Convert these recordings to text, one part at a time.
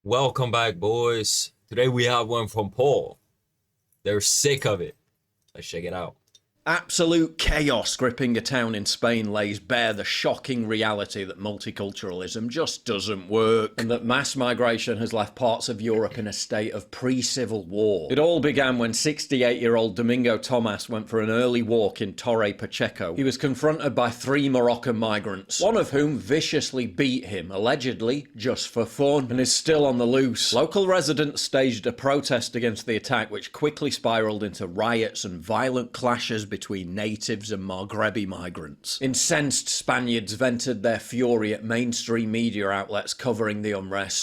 Welcome back, boys. Today we have one from Paul. They're sick of it. Let's check it out. Absolute chaos gripping a town in Spain lays bare the shocking reality that multiculturalism just doesn't work, and that mass migration has left parts of Europe in a state of pre-civil war. It all began when 68-year-old Domingo Tomas went for an early walk in Torre Pacheco. He was confronted by 3 Moroccan migrants, one of whom viciously beat him, allegedly just for fun, and is still on the loose. Local residents staged a protest against the attack, which quickly spiraled into riots and violent clashes between natives and Maghrebi migrants. Incensed Spaniards vented their fury at mainstream media outlets covering the unrest.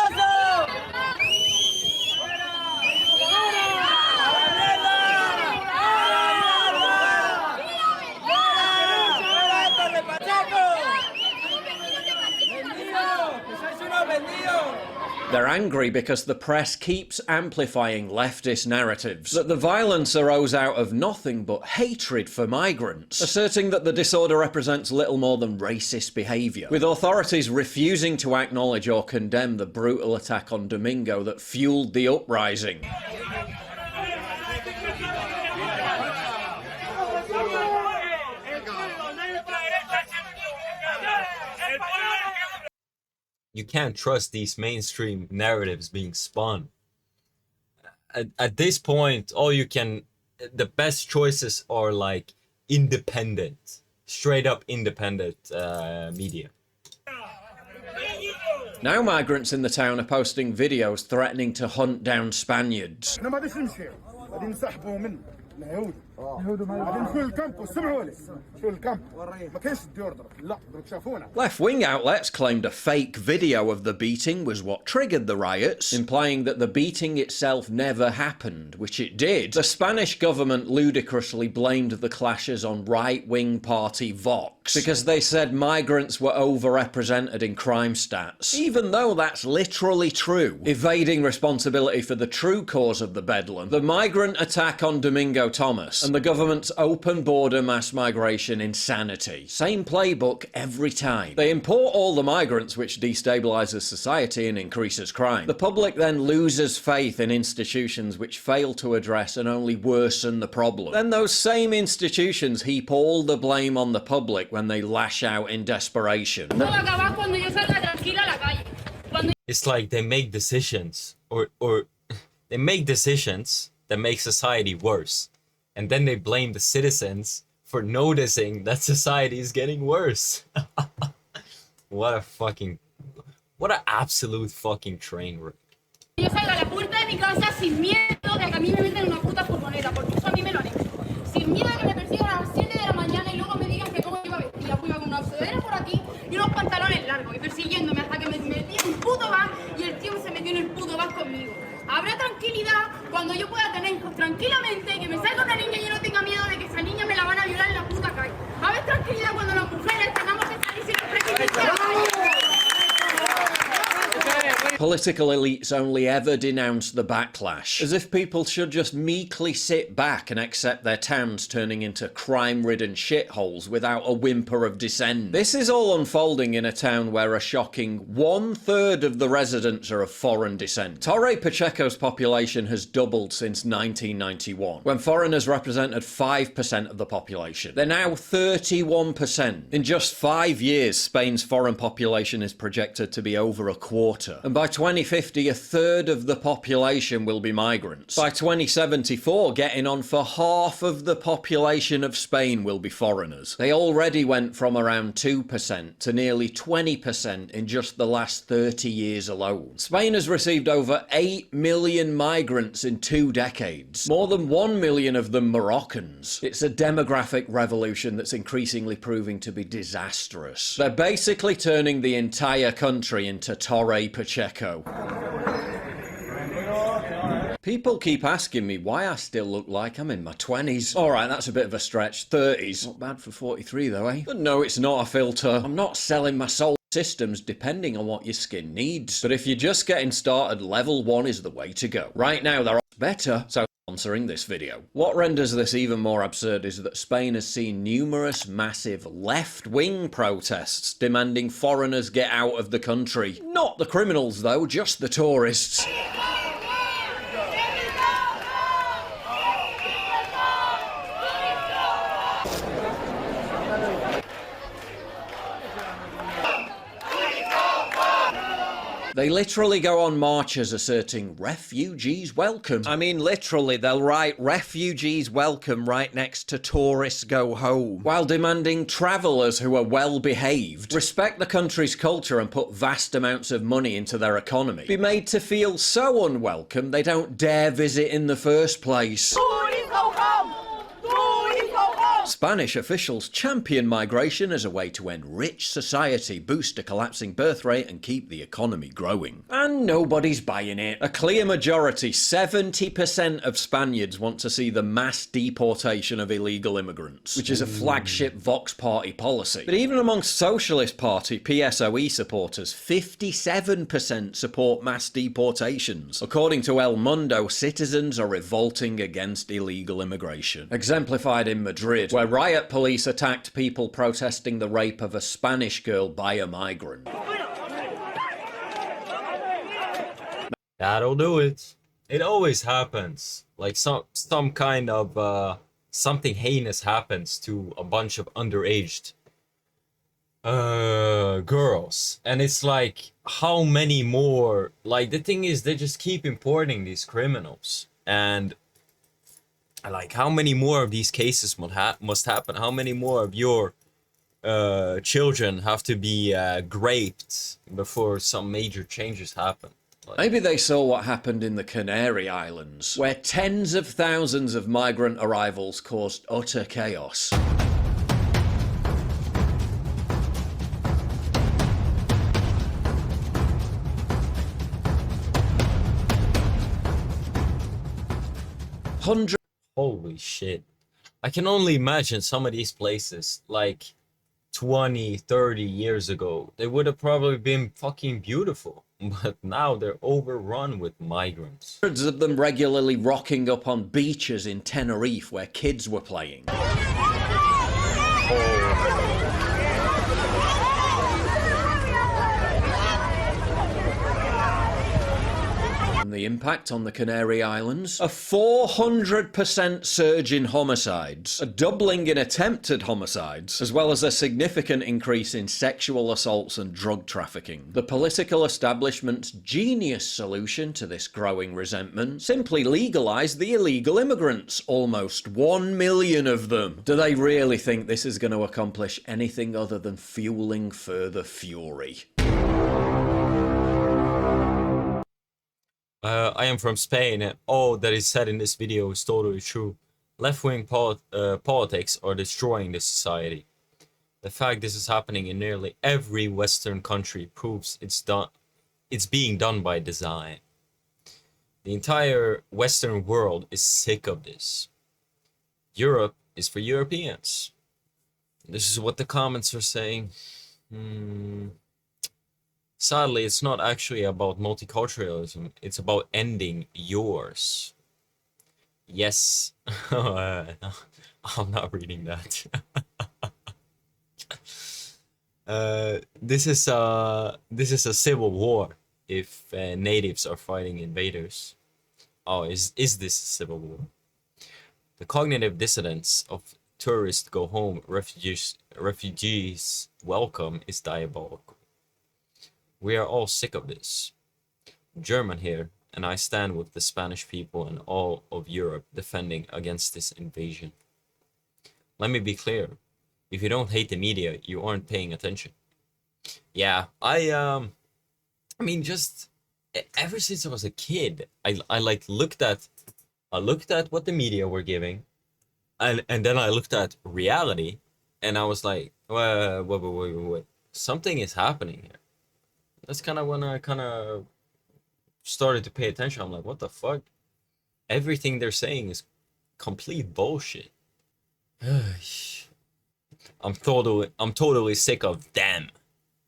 They're angry because the press keeps amplifying leftist narratives that the violence arose out of nothing but hatred for migrants, asserting that the disorder represents little more than racist behaviour, with authorities refusing to acknowledge or condemn the brutal attack on Domingo that fueled the uprising. You can't trust these mainstream narratives being spun. At this point, the best choices are like independent, straight up independent media. Now migrants in the town are posting videos threatening to hunt down Spaniards. Left-wing outlets claimed a fake video of the beating was what triggered the riots, implying that the beating itself never happened, which it did. The Spanish government ludicrously blamed the clashes on right-wing party Vox, because they said migrants were overrepresented in crime stats, even though that's literally true. Evading responsibility for the true cause of the bedlam, the migrant attack on Domingo Tomas, and the government's open border mass migration insanity. Same playbook every time. They import all the migrants, which destabilises society and increases crime. The public then loses faith in institutions which fail to address and only worsen the problem. Then those same institutions heap all the blame on the public when they lash out in desperation. It's like they make decisions or they make decisions that make society worse. And then they blame the citizens for noticing that society is getting worse. What an absolute fucking train wreck. Yo salgo a la puerta de mi casa sin miedo de que a mí me meten en una puta furgoneta, porque eso a mí me lo han hecho. Sin miedo de que me persigan a las 7 de la mañana y luego me digan que cómo iba vestida. Pues iba con una sudadera por aquí y unos pantalones largos y persiguiéndome hasta que me metí en un puto van y el tío se metió en el puto van conmigo. Habrá tranquilidad cuando yo pueda tener hijos tranquilamente, que me salga una niña y yo no tenga miedo de que esa niña me la van a violar en la puta calle. Va a haber tranquilidad cuando las mujeres tengamos que salir sin el prejuicio. Political elites only ever denounce the backlash, as if people should just meekly sit back and accept their towns turning into crime-ridden shitholes without a whimper of dissent. This is all unfolding in a town where a shocking 1/3 of the residents are of foreign descent. Torre Pacheco's population has doubled since 1991, when foreigners represented 5% of the population. They're now 31%. In just 5 years, Spain's foreign population is projected to be over a quarter, and by 2050, 1/3 of the population will be migrants. By 2074, getting on for half of the population of Spain will be foreigners. They already went from around 2% to nearly 20% in just the last 30 years alone. Spain has received over 8 million migrants in 2 decades, more than 1 million of them Moroccans. It's a demographic revolution that's increasingly proving to be disastrous. They're basically turning the entire country into Torre Pacheco. People keep asking me why I still look like I'm in my 20s. Alright, that's a bit of a stretch. 30s. Not bad for 43 though, eh? But no, it's not a filter. I'm not selling my soul systems depending on what your skin needs. But if you're just getting started, level 1 is the way to go. Right now, they're better, so sponsoring this video. What renders this even more absurd is that Spain has seen numerous massive left-wing protests demanding foreigners get out of the country. Not the criminals though, just the tourists. They literally go on marches asserting refugees welcome. I mean, literally, they'll write refugees welcome right next to tourists go home, while demanding travellers who are well behaved, respect the country's culture and put vast amounts of money into their economy, be made to feel so unwelcome they don't dare visit in the first place. Spanish officials champion migration as a way to enrich society, boost a collapsing birth rate and keep the economy growing. And nobody's buying it. A clear majority, 70% of Spaniards want to see the mass deportation of illegal immigrants, which is a flagship Vox Party policy. But even amongst Socialist Party PSOE supporters, 57% support mass deportations. According to El Mundo, citizens are revolting against illegal immigration, exemplified in Madrid, where riot police attacked people protesting the rape of a Spanish girl by a migrant. That'll do it. It always happens. Like some kind of something heinous happens to a bunch of underaged girls, and it's like, how many more? Like, the thing is, they just keep importing these criminals, and like, how many more of these cases must happen? How many more of your children have to be raped before some major changes happen? Like, maybe they saw what happened in the Canary Islands, where tens of thousands of migrant arrivals caused utter chaos. holy shit. I can only imagine some of these places, like 20, 30 years ago, they would have probably been fucking beautiful. But now they're overrun with migrants. Hundreds of them regularly rocking up on beaches in Tenerife where kids were playing. The impact on the Canary Islands, a 400% surge in homicides, a doubling in attempted homicides, as well as a significant increase in sexual assaults and drug trafficking. The political establishment's genius solution to this growing resentment: simply legalise the illegal immigrants, almost 1 million of them. Do they really think this is going to accomplish anything other than fueling further fury? I am from Spain, and all that is said in this video is totally true. Left-wing politics are destroying this society. The fact this is happening in nearly every Western country proves it's being done by design. The entire Western world is sick of this. Europe is for Europeans. This is what the comments are saying. Sadly, it's not actually about multiculturalism, it's about ending yours. Yes. I'm not reading that. This is a civil war if natives are fighting invaders. Oh, is this a civil war? The cognitive dissonance of tourists go home, refugees welcome is diabolical. We are all sick of this. German here, and I stand with the Spanish people and all of Europe defending against this invasion. Let me be clear. If you don't hate the media, you aren't paying attention. Yeah, I mean, just ever since I was a kid, I like looked at what the media were giving, and then I looked at reality, and I was like, wait, something is happening here. That's kind of when I kind of started to pay attention. I'm like, what the fuck? Everything they're saying is complete bullshit. I'm totally sick of them.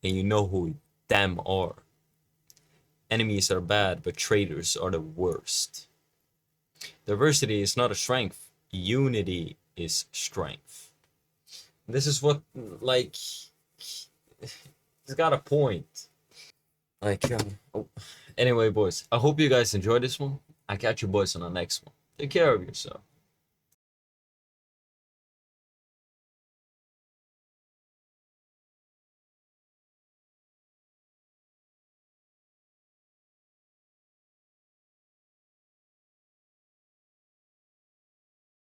And you know who them are. Enemies are bad, but traitors are the worst. Diversity is not a strength. Unity is strength. This is what, like, it's got a point. Like, oh. Anyway, boys, I hope you guys enjoyed this one. I catch you boys on the next one. Take care of yourself.